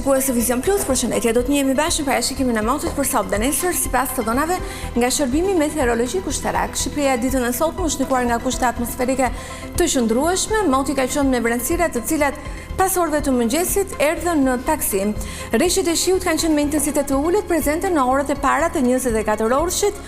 Shikues të Vision Plus, përshëndetje, do të njihemi bashkë në parashikimin e motit për sot dhe nesër sipas të dhënave nga shërbimi meteorologjik ushtarak. Shqipëria ditën e sotme është shkuar nga kushte atmosferike të qëndrueshme, moti ka qenë me vrenësira të cilat pas orëve të mëngjesit erdhën në taksim. Rreshtet e shiut kanë qenë me intensitet të ulët prezente në orët e para të 24 orëshit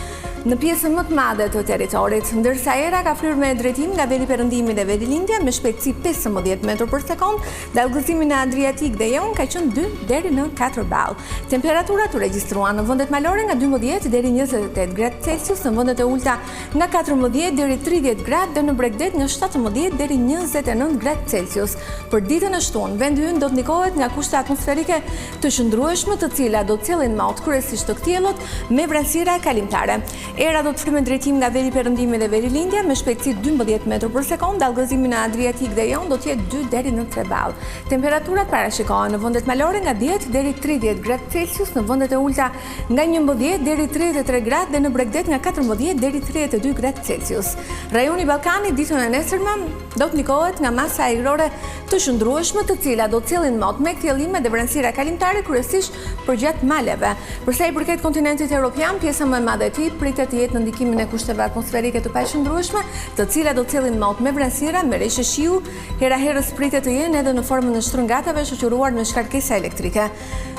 në pjesën më të madhe të territorit, ndërsa era ka fryrë me drejtim nga veri perëndimi dhe verilindja me shpejtësi 15 metër për sekond, dallgëzimi në Adriatik dhe Jon ka qenë 2 deri në 4 ball. Temperaturat u regjistruan në vendet malore nga 12 deri 28 gradë Celsius, në vendet e ulta nga 14 deri 30 gradë dhe në Bregdet nga 17 deri 29 gradë Celsius. Për ditën e shtunë, vendi ynë do të ndikohet nga kushte atmosferike të qëndrueshme, të cilat do të cjellin mot kryesisht të ktjellit me vranësira kalimtare. Era do të frymën drejtim nga veri perëndimi dhe verilindja me shpejtësi 12 metër për sekond, dallgëzimi në Adriatik dhe Jon do të jetë 2 deri në 3 ball. Temperaturat parashikohen në vendet malore nga 10 deri 30 gradë Celsius, në vendet e ulta nga 11 deri 33 gradë dhe në Bregdet nga 14 deri 32 gradë Celsius. Rajoni i Ballkanit ditën e nesërme do të ndikohet nga masa ajrore të qëndrueshme, të cilat do të cjellin mot me ktjellime dhe vranësira kalimtare kryesisht përgjatë maleve. Për sa i përket kontinentit evropian, pjesa më e madhe e tij pritet të jetë në ndikimin e kushteve atmosferike të paqëndrueshme, të cilat do të cjellin mot me vranësira, me rreshtje shiu, hera herës pritet të jenë edhe në formën e shtrëngatave shoqëruar me shkarkesa elektrike.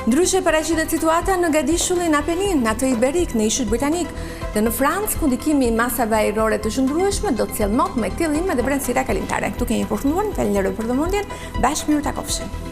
Ndryshe paraqitet situata në Gadishullin Apenin, në atë Iberik, në Ishut Britanik dhe në Francë, ku ndikimi i masave ajrore të qëndrueshme do të cjellë mot me ktjellime dhe vranësira kalimtare. Këtu kemi përfunduar, falenderoj për vëmendjen, bashkë miru takofshim.